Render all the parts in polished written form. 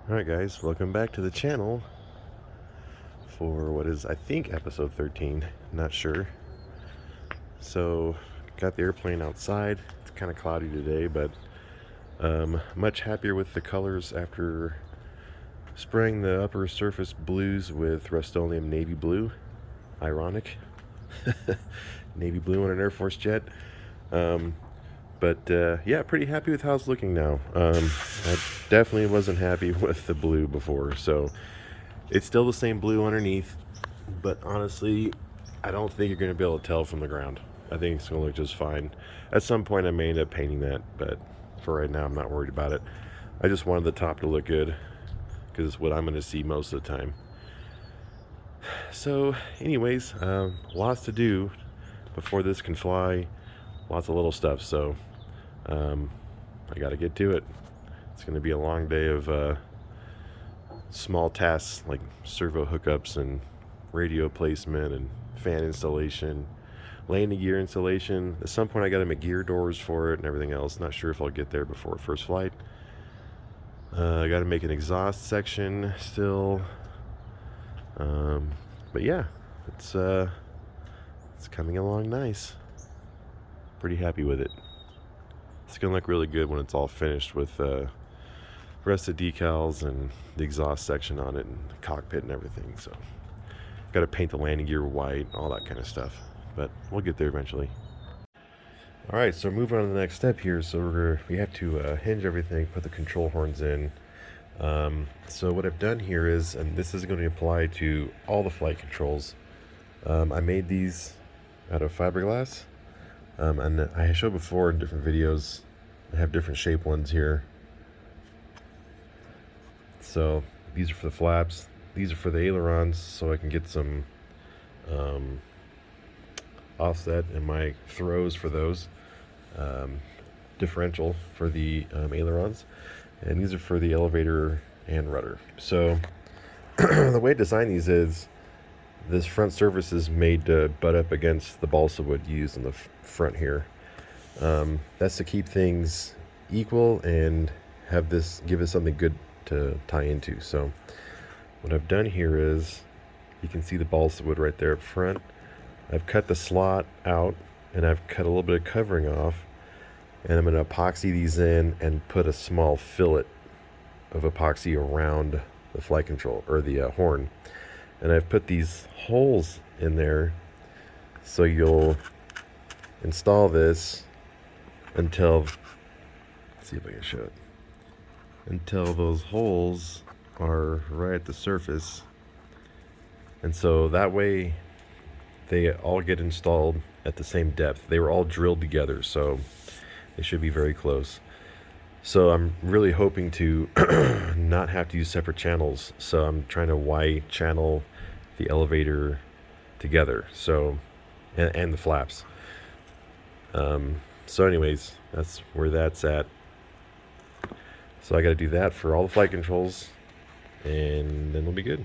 Alright guys, welcome back to the channel for what is, I think, episode 13. Not sure. So, got the airplane outside. It's kind of cloudy today, but much happier with the colors after spraying the upper surface blues with Rust-Oleum navy blue. Ironic. Navy blue on an Air Force jet. Yeah, pretty happy with how it's looking now. I definitely wasn't happy with the blue before, so it's still the same blue underneath, but honestly, I don't think you're going to be able to tell from the ground. I think it's going to look just fine. At some point, I may end up painting that, but for right now, I'm not worried about it. I just wanted the top to look good, because it's what I'm going to see most of the time. So, anyways, lots to do before this can fly. Lots of little stuff, so I got to get to it. It's going to be a long day of small tasks like servo hookups and radio placement and fan installation, landing gear installation. At some point I got to make gear doors for it and everything else. Not sure if I'll get there before first flight. I got to make an exhaust section still. But yeah, it's coming along nice. Pretty happy with it. It's gonna look really good when it's all finished with the rest of the decals and the exhaust section on it and the cockpit and everything. So got to paint the landing gear white, all that kind of stuff, but we'll get there eventually. All right, so moving on to the next step here. So we have to hinge everything, put the control horns in. So what I've done here is, and this is going to apply to all the flight controls, I made these out of fiberglass. And I showed before in different videos, I have different shape ones here. So these are for the flaps, these are for the ailerons, so I can get some offset in my throws for those. Differential for the ailerons, and these are for the elevator and rudder. So the way I designed these is, this front surface is made to butt up against the balsa wood used on the front here. That's to keep things equal and give us something good to tie into. So what I've done here is, you can see the balsa wood right there up front. I've cut the slot out and I've cut a little bit of covering off, and I'm going to epoxy these in and put a small fillet of epoxy around the flight control, or the horn. And I've put these holes in there, so you'll install this until, let's see if I can show it, until those holes are right at the surface. And so that way they all get installed at the same depth. They were all drilled together, so they should be very close. So I'm really hoping to not have to use separate channels. So I'm trying to Y channel the elevator together, so and the flaps. So anyways, that's where that's at. So I got to do that for all the flight controls, and then we'll be good.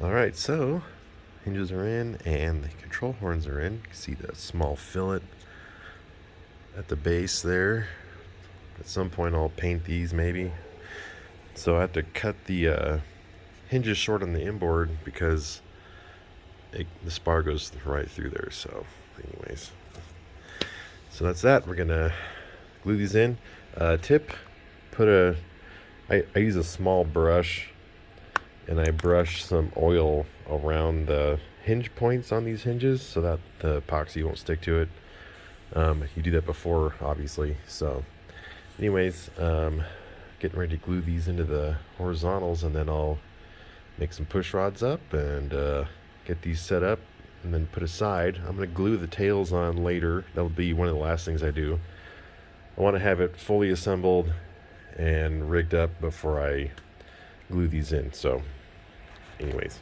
All right, so hinges are in and the control horns are in. You can see the small fillet at the base there. At some point I'll paint these maybe. So I have to cut the hinges short on the inboard because the spar goes right through there. So anyways, so that's that. We're gonna glue these in. Tip, I use a small brush, and I brush some oil around the hinge points on these hinges so that the epoxy won't stick to it. You do that before, obviously. So anyways, getting ready to glue these into the horizontals, and then I'll make some push rods up and get these set up and then put aside. I'm going to glue the tails on later. That'll be one of the last things I do. I want to have it fully assembled and rigged up before I glue these in. So anyways,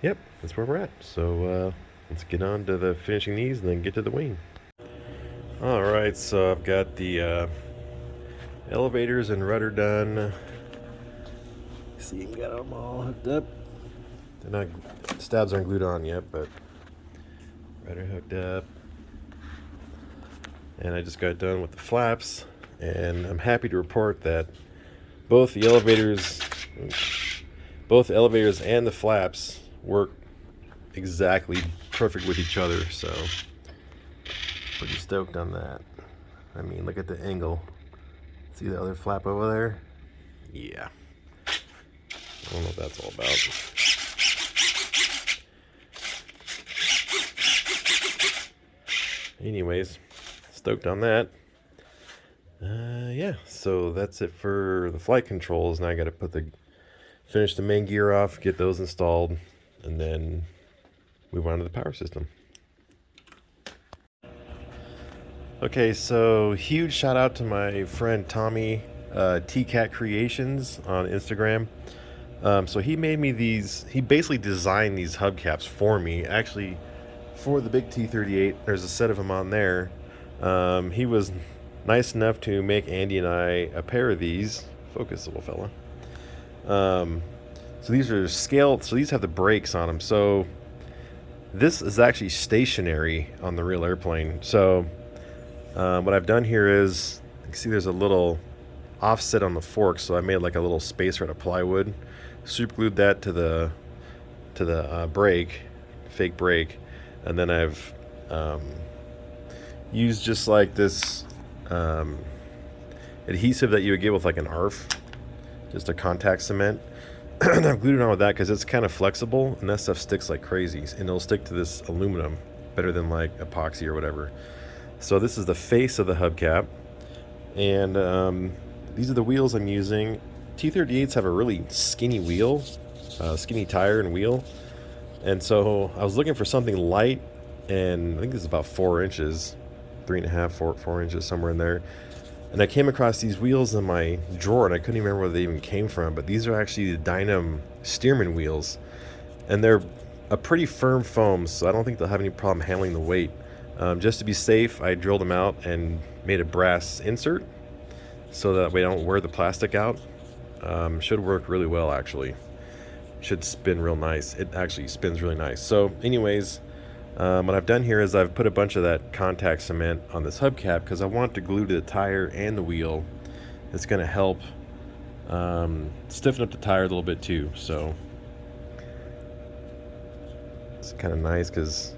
yep, that's where we're at. So let's get on to the finishing these and then get to the wing. Alright, so I've got the elevators and rudder done. See, you got them all hooked up. Stabs aren't glued on yet, but rudder hooked up. And I just got done with the flaps. and I'm happy to report that both the elevators and the flaps work exactly perfect with each other, so pretty stoked on that. I mean, look at the angle. See the other flap over there? Yeah. I don't know what that's all about. Anyways, stoked on that. Yeah, so that's it for the flight controls. Now I got to finish the main gear off, get those installed, and then move on to the power system. Okay, so huge shout out to my friend Tommy, TCAT Creations on Instagram. So he made me these. He basically designed these hubcaps for me. Actually, for the big T-38, there's a set of them on there. He was nice enough to make Andy and I a pair of these. Focus, little fella. So these are scaled. So these have the brakes on them. So this is actually stationary on the real airplane. So what I've done here is, you can see there's a little offset on the fork. So I made like a little spacer out of plywood. Super glued that to the brake, fake brake, and then I've used just like this adhesive that you would get with like an ARF, just a contact cement. And I've glued it on with that because it's kind of flexible and that stuff sticks like crazy, and it'll stick to this aluminum better than like epoxy or whatever. So this is the face of the hubcap, and these are the wheels I'm using. T-38s have a really skinny wheel, skinny tire and wheel, and so I was looking for something light, and I think this is about 4 inches, 3.5, 4 inches, somewhere in there. And I came across these wheels in my drawer, and I couldn't even remember where they even came from, but these are actually the Dynam Stearman wheels, and they're a pretty firm foam, so I don't think they'll have any problem handling the weight. Just to be safe, I drilled them out and made a brass insert so that way I don't wear the plastic out. Should work really well, actually. Should spin real nice. It actually spins really nice. So anyways, what I've done here is I've put a bunch of that contact cement on this hubcap because I want to glue to the tire and the wheel. It's going to help stiffen up the tire a little bit too. So it's kind of nice because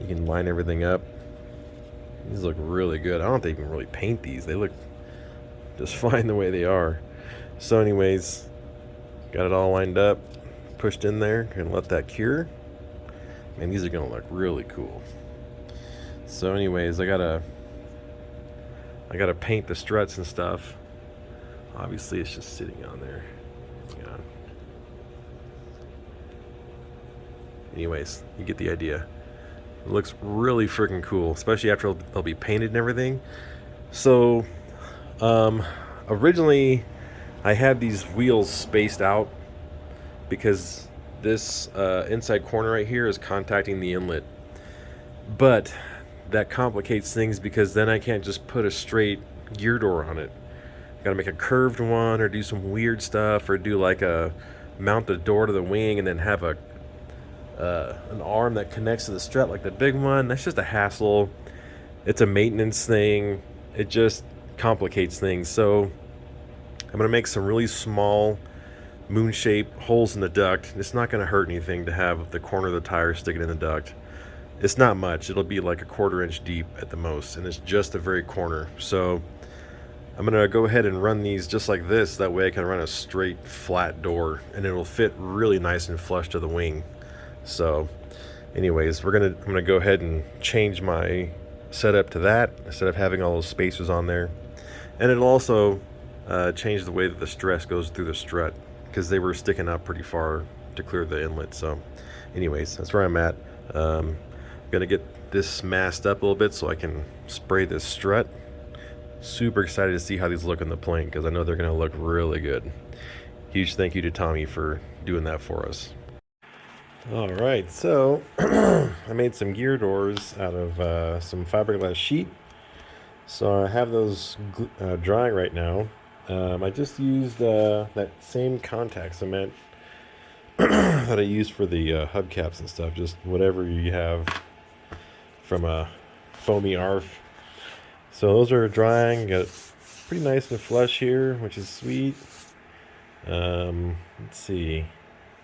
you can line everything up. These look really good. I don't think you can really paint these. They look just fine the way they are. So anyways, got it all lined up, pushed in there, gonna let that cure. And these are gonna look really cool. So anyways, I gotta paint the struts and stuff. Obviously it's just sitting on there. Hang on. Anyways, you get the idea. It looks really freaking cool, especially after they'll be painted and everything. So originally I had these wheels spaced out because this inside corner right here is contacting the inlet, but that complicates things because then I can't just put a straight gear door on it. I gotta make a curved one or do some weird stuff, or do like a mount the door to the wing and then have an arm that connects to the strut like the big one. That's just a hassle. It's a maintenance thing. It just complicates things. So I'm gonna make some really small moon-shaped holes in the duct. It's not gonna hurt anything to have the corner of the tire sticking in the duct. It's not much. It'll be like a 1/4 inch deep at the most, and it's just the very corner. So I'm gonna go ahead and run these just like this. That way I can run a straight flat door and it'll fit really nice and flush to the wing. So anyways, I'm gonna go ahead and change my setup to that instead of having all those spacers on there. And it'll also change the way that the stress goes through the strut, because they were sticking up pretty far to clear the inlet. So anyways, that's where I'm at. I'm gonna get this masked up a little bit so I can spray this strut. Super excited to see how these look in the plane because I know they're gonna look really good. Huge thank you to Tommy for doing that for us. All right, so I made some gear doors out of some fiberglass sheet. So I have those drying right now. I just used that same contact cement that I used for the hubcaps and stuff, just whatever you have from a foamy ARF. So those are drying. Got pretty nice and flush here, which is sweet. Let's see.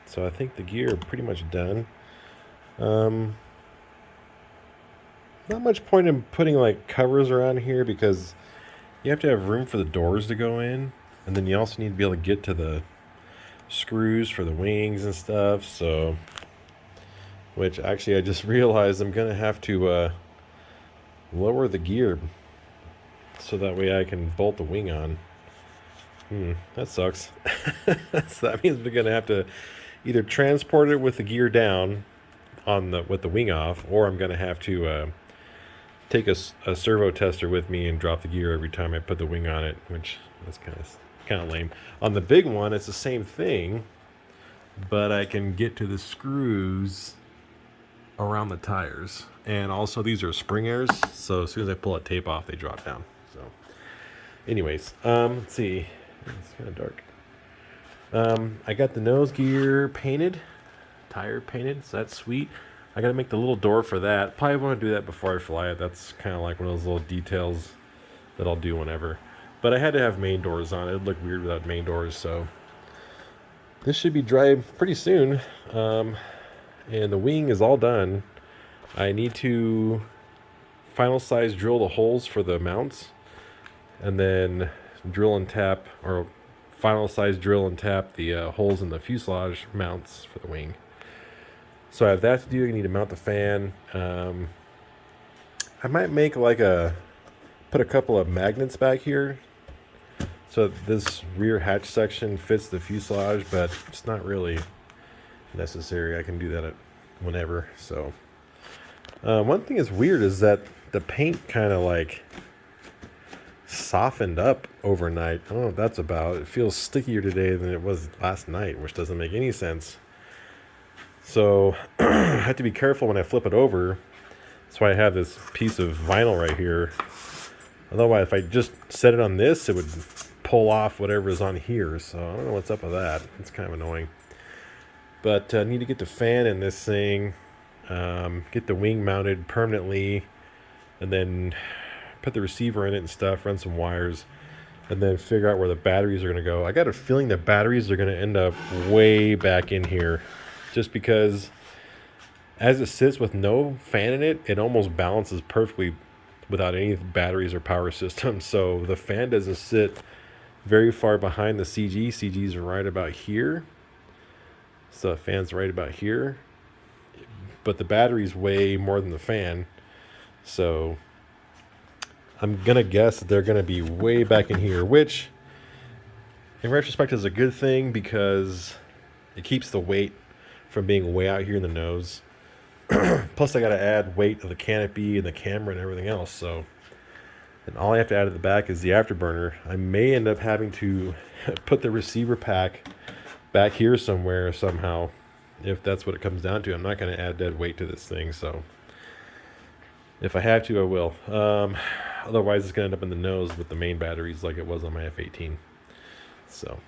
So I think the gear are pretty much done. Not much point in putting like covers around here because you have to have room for the doors to go in, and then you also need to be able to get to the screws for the wings and stuff. So, which actually I just realized I'm gonna have to lower the gear so that way I can bolt the wing on. That sucks. So that means we're gonna have to either transport it with the gear down with the wing off, or I'm gonna have to take a servo tester with me and drop the gear every time I put the wing on it, which that's kind of lame. On the big one, it's the same thing, but I can get to the screws around the tires, and also these are springers, so as soon as I pull that tape off, they drop down. So, anyways, let's see. It's kind of dark. I got the nose gear painted, tire painted, so that's sweet. I gotta make the little door for that. Probably want to do that before I fly it. That's kind of like one of those little details that I'll do whenever. But I had to have main doors on. It would look weird without main doors, so this should be dry pretty soon. And the wing is all done. I need to final size drill the holes for the mounts, and then drill and tap, or final size drill and tap the holes in the fuselage mounts for the wing. So I have that to do. I need to mount the fan. I might make put a couple of magnets back here so this rear hatch section fits the fuselage, but it's not really necessary. I can do that whenever. So one thing that's weird is that the paint kind of like softened up overnight. I don't know what that's about. It feels stickier today than it was last night, which doesn't make any sense. So I have to be careful when I flip it over. That's why I have this piece of vinyl right here. Otherwise, if I just set it on this, it would pull off whatever is on here. So I don't know what's up with that. It's kind of annoying. But I need to get the fan in this thing, get the wing mounted permanently, and then put the receiver in it and stuff, run some wires, and then figure out where the batteries are going to go. I got a feeling the batteries are going to end up way back in here, just because as it sits with no fan in it, it almost balances perfectly without any batteries or power systems. So the fan doesn't sit very far behind the CG. CG's right about here. So the fan's right about here. But the battery's way more than the fan. So I'm going to guess that they're going to be way back in here, which in retrospect is a good thing because it keeps the weight from being way out here in the nose. Plus I got to add weight to the canopy and the camera and everything else. So, and all I have to add at the back is the afterburner. I may end up having to put the receiver pack back here somewhere somehow, if that's what it comes down to. I'm not going to add dead weight to this thing, so if I have to, I will. Otherwise, it's going to end up in the nose with the main batteries like it was on my F-18. So,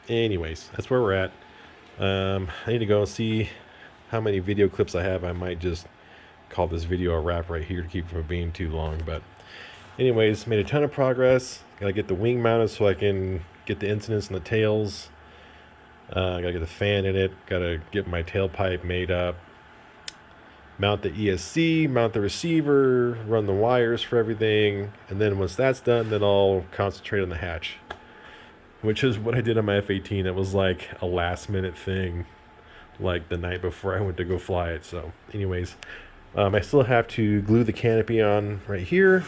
anyways, that's where we're at. I need to go and see how many video clips I have. I might just call this video a wrap right here to keep it from being too long. But anyways, made a ton of progress. Gotta get the wing mounted so I can get the incidents and the tails. Gotta get the fan in it. Gotta get my tailpipe made up. Mount the ESC, mount the receiver, run the wires for everything. And then once that's done, then I'll concentrate on the hatch, which is what I did on my F-18. It was like a last minute thing, like the night before I went to go fly it. So anyways, I still have to glue the canopy on right here.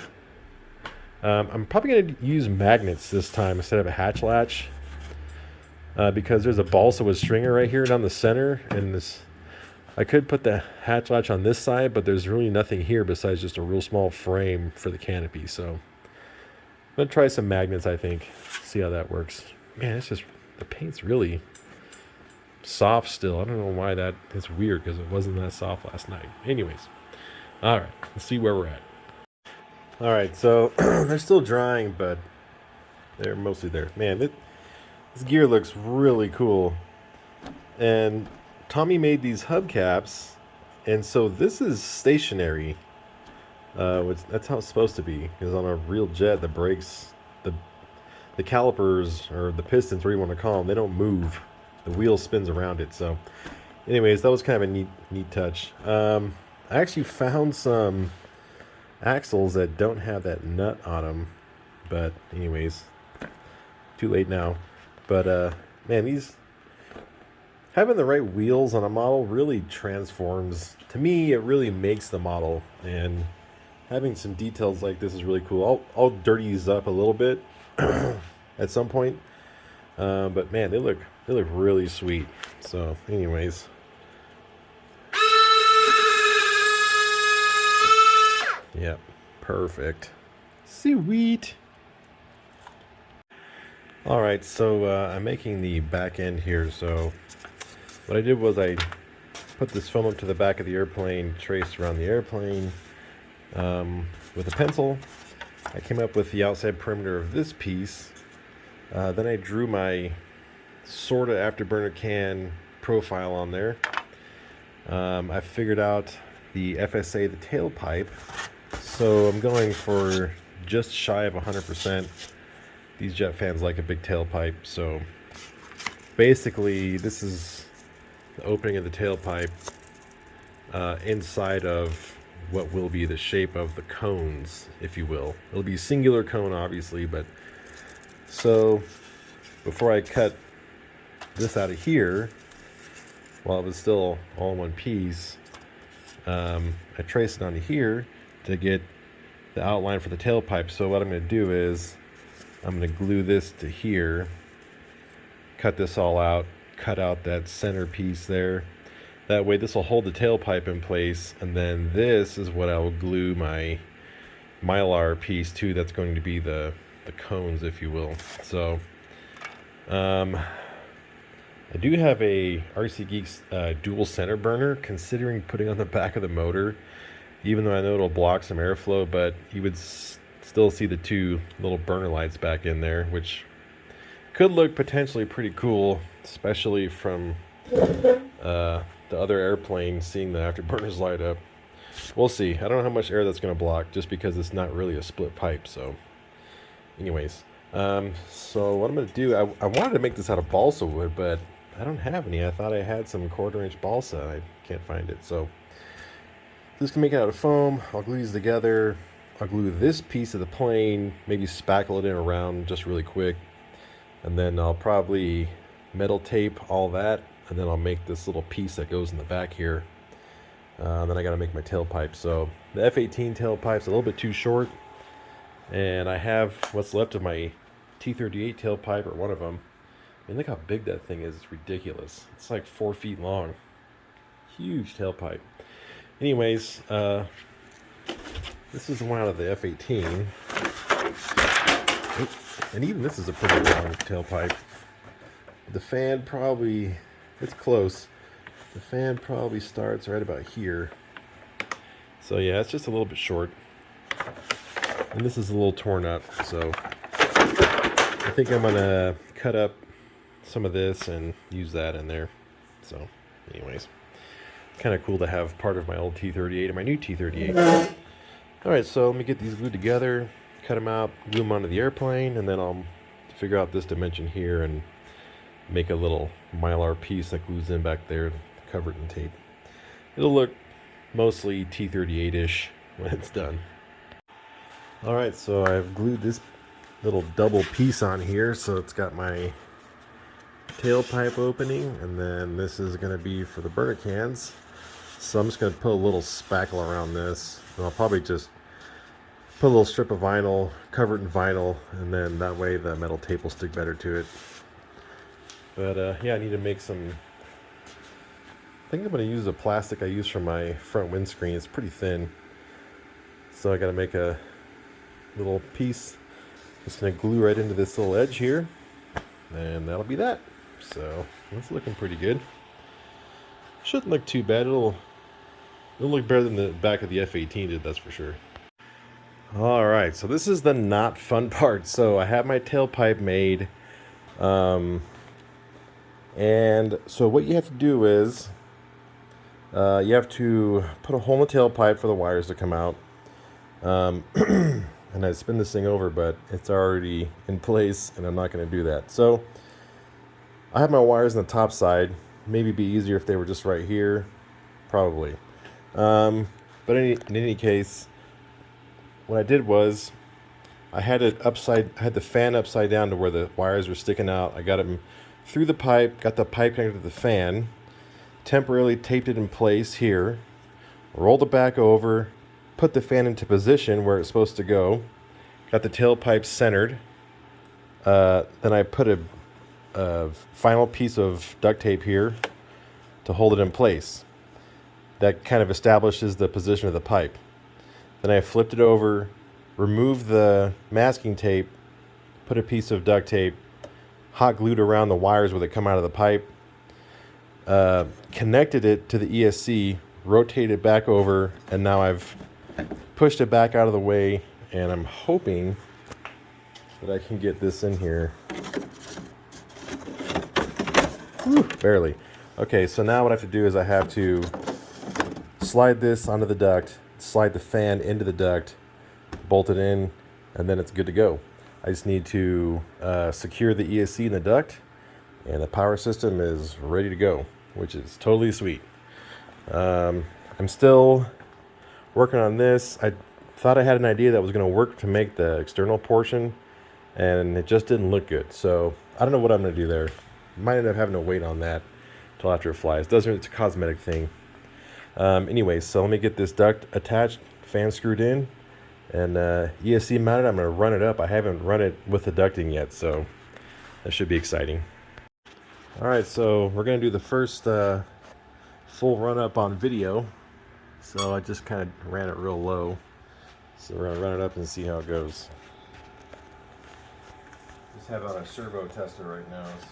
I'm probably going to use magnets this time instead of a hatch latch, because there's a balsa wood stringer right here down the center, and this I could put the hatch latch on this side, but there's really nothing here besides just a real small frame for the canopy. So I'm going to try some magnets, I think, see how that works. Man, it's just, the paint's really soft still. I don't know why that is weird, because it wasn't that soft last night. Anyways, all right, let's see where we're at. All right, so they're still drying, but they're mostly there. Man, this gear looks really cool. And Tommy made these hubcaps, and so this is stationary. Which that's how it's supposed to be. Because on a real jet, the brakes, the calipers or the pistons, whatever you want to call them, they don't move. The wheel spins around it. So, anyways, that was kind of a neat touch. I actually found some axles that don't have that nut on them, but anyways, too late now. But man, these having the right wheels on a model really transforms. To me, it really makes the model, and having some details like this is really cool. I'll dirty these up a little bit at some point, but man, they look really sweet. So, anyways. Yep, perfect. Sweet. Alright, so I'm making the back end here. So what I did was I put this foam up to the back of the airplane, traced around the airplane with a pencil. I came up with the outside perimeter of this piece. Then I drew my sort of afterburner can profile on there. I figured out the FSA, the tailpipe. So I'm going for just shy of 100%. These jet fans like a big tailpipe. So basically, this is the opening of the tailpipe inside of what will be the shape of the cones, if you will. It'll be singular cone, obviously, but so before I cut this out of here, while it was still all in one piece, I traced it onto here to get the outline for the tailpipe. So what I'm going to do is I'm going to glue this to here, cut this all out, cut out that center piece there. That way this will hold the tailpipe in place, and then this is what I will glue my mylar piece to. That's going to be the cones, if you will. So I do have a RC Geeks dual center burner, considering putting on the back of the motor, even though I know it'll block some airflow, but you would still see the two little burner lights back in there, which could look potentially pretty cool, especially from the other airplane seeing the afterburners light up. We'll see. I don't know how much air that's going to block, just because it's not really a split pipe. So anyways, so what I'm going to do, I wanted to make this out of balsa wood, but I don't have any. I thought I had some 1/4-inch balsa. I can't find it. So this can make it out of foam. I'll glue these together. I'll glue this piece of the plane, maybe spackle it in around just really quick, and then I'll probably metal tape all that, and then I'll make this little piece that goes in the back here. Then I got to make my tailpipe. So the F-18 tailpipe's a little bit too short, and I have what's left of my T-38 tailpipe, or one of them. I mean, look how big that thing is. It's ridiculous. It's like 4 feet long. Huge tailpipe. Anyways, this is one out of the F-18. And even this is a pretty long tailpipe. The fan probably, it's close. The fan probably starts right about here. So yeah, it's just a little bit short. And this is a little torn up, so I think I'm gonna cut up some of this and use that in there. So anyways, kind of cool to have part of my old T-38 and my new T-38. Alright, so let me get these glued together, cut them out, glue them onto the airplane, and then I'll figure out this dimension here and make a little mylar piece that glues in back there, cover it in tape. It'll look mostly T-38-ish when it's done. Alright, so I've glued this little double piece on here, so it's got my tailpipe opening, and then this is going to be for the burner cans. So I'm just going to put a little spackle around this, and I'll probably just put a little strip of vinyl, cover it in vinyl, and then that way the metal tape will stick better to it. But yeah, I need to make some, I think I'm going to use the plastic I use for my front windscreen. It's pretty thin, so I got to make a little piece. Just going to glue right into this little edge here, and that'll be that. So it's looking pretty good. Shouldn't look too bad. It'll look better than the back of the F-18 did, that's for sure. Alright, so this is the not fun part. So I have my tailpipe made. And so what you have to do is you have to put a hole in the tailpipe for the wires to come out. And I spin this thing over, but it's already in place, and I'm not going to do that. So I have my wires on the top side. Maybe it'd be easier if they were just right here, probably. But in any case, what I did was I had the fan upside down to where the wires were sticking out. I got them through the pipe, got the pipe connected to the fan, temporarily taped it in place here, rolled it back over, put the fan into position where it's supposed to go, got the tailpipe centered. Then I put a final piece of duct tape here to hold it in place. That kind of establishes the position of the pipe. Then I flipped it over, removed the masking tape, put a piece of duct tape, hot glued around the wires where they come out of the pipe, connected it to the ESC, rotated it back over, and now I've pushed it back out of the way, and I'm hoping that I can get this in here. Whew, barely. Okay, so now what I have to do is I have to slide this onto the duct, slide the fan into the duct, bolt it in, and then it's good to go. I just need to secure the ESC in the duct, and the power system is ready to go, which is totally sweet. I'm still working on this. I thought I had an idea that was going to work to make the external portion, and it just didn't look good. So I don't know what I'm going to do there. Might end up having to wait on that till after it flies. It's a cosmetic thing. Anyway, so let me get this duct attached, fan screwed in, and ESC mounted. I'm going to run it up. I haven't run it with the ducting yet, so that should be exciting. All right, so we're going to do the first full run up on video. So I just kind of ran it real low. So we're going to run it up and see how it goes. Just have it on a servo tester right now, so.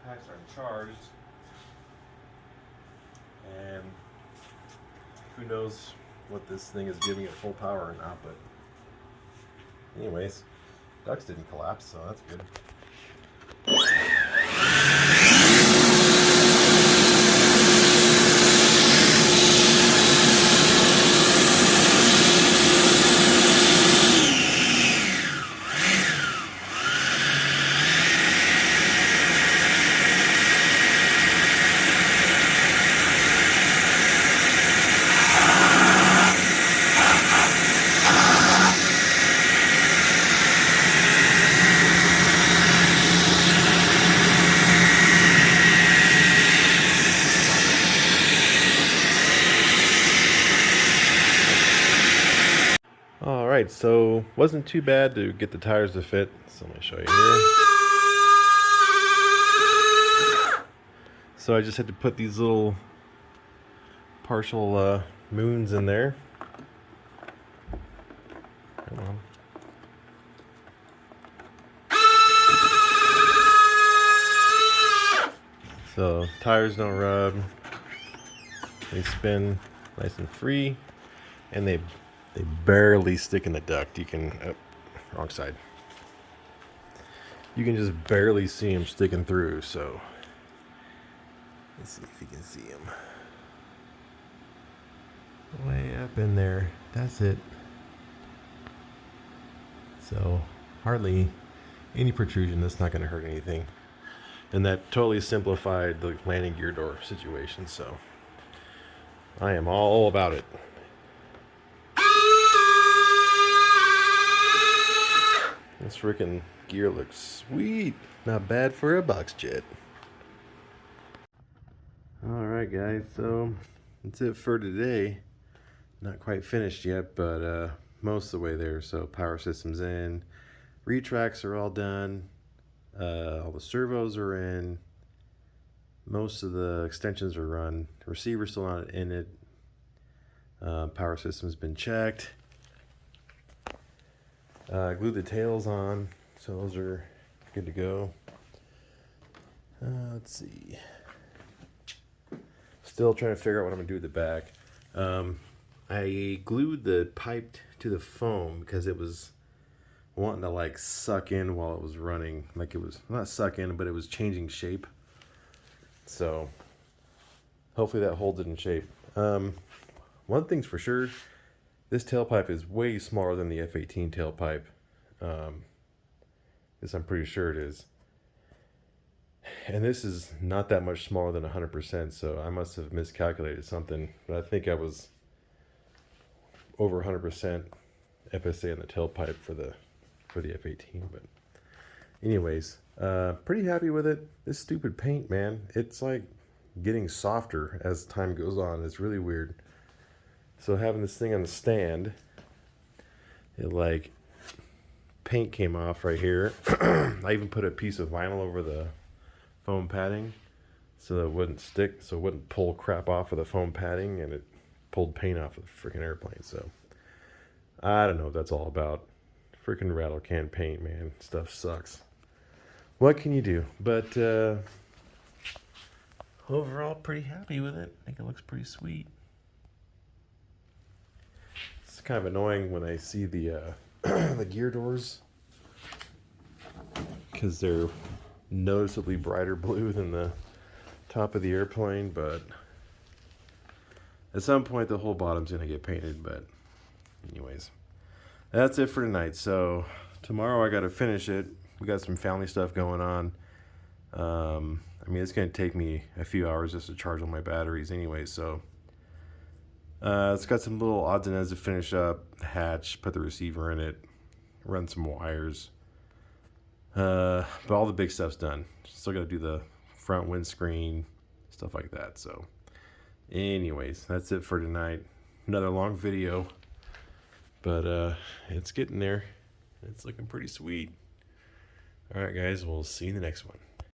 Packs are charged, and who knows what this thing is giving it full power or not, but anyways, ducts didn't collapse, so that's good. Alright, so wasn't too bad to get the tires to fit, so let me show you here. So I just had to put these little partial moons in there. Come on. So tires don't rub, they spin nice and free, and they barely stick in the duct. You can, wrong side. You can just barely see them sticking through, so let's see if you can see them. Way up in there, that's it. So hardly any protrusion, that's not going to hurt anything. And that totally simplified the landing gear door situation, so I am all about it. This freaking gear looks sweet. Not bad for a box jet. Alright guys, so that's it for today. Not quite finished yet, but most of the way there. So power system's in. Retracts are all done. All the servos are in. Most of the extensions are run. Receiver's still not in it. Power system's been checked. Glued the tails on, so those are good to go. Let's see. Still trying to figure out what I'm gonna do with the back. I glued the pipe to the foam because it was wanting to like suck in while it was running. Like it was not suck in, but it was changing shape. So hopefully that holds it in shape. One thing's for sure, this tailpipe is way smaller than the F-18 tailpipe. This I'm pretty sure it is. And this is not that much smaller than 100%, so I must have miscalculated something. But I think I was over 100% FSA in the tailpipe for the F-18. But anyways, pretty happy with it. This stupid paint, man, it's like getting softer as time goes on. It's really weird. So having this thing on the stand, it like paint came off right here. I even put a piece of vinyl over the foam padding so that it wouldn't stick, so it wouldn't pull crap off of the foam padding, and it pulled paint off of the freaking airplane. So I don't know what that's all about. Freaking rattle can paint, man. Stuff sucks. What can you do? But overall, pretty happy with it. I think it looks pretty sweet. It's kind of annoying when I see the the gear doors, because they're noticeably brighter blue than the top of the airplane, but at some point the whole bottom's gonna get painted. But anyways, that's it for tonight. So tomorrow I gotta finish it. We got some family stuff going on. I mean, it's gonna take me a few hours just to charge all my batteries anyway, so it's got some little odds and ends to finish up. Hatch, put the receiver in it, run some wires. But all the big stuff's done. Still got to do the front windscreen, stuff like that. So anyways, that's it for tonight. Another long video, but it's getting there. It's looking pretty sweet. All right, guys, we'll see you in the next one.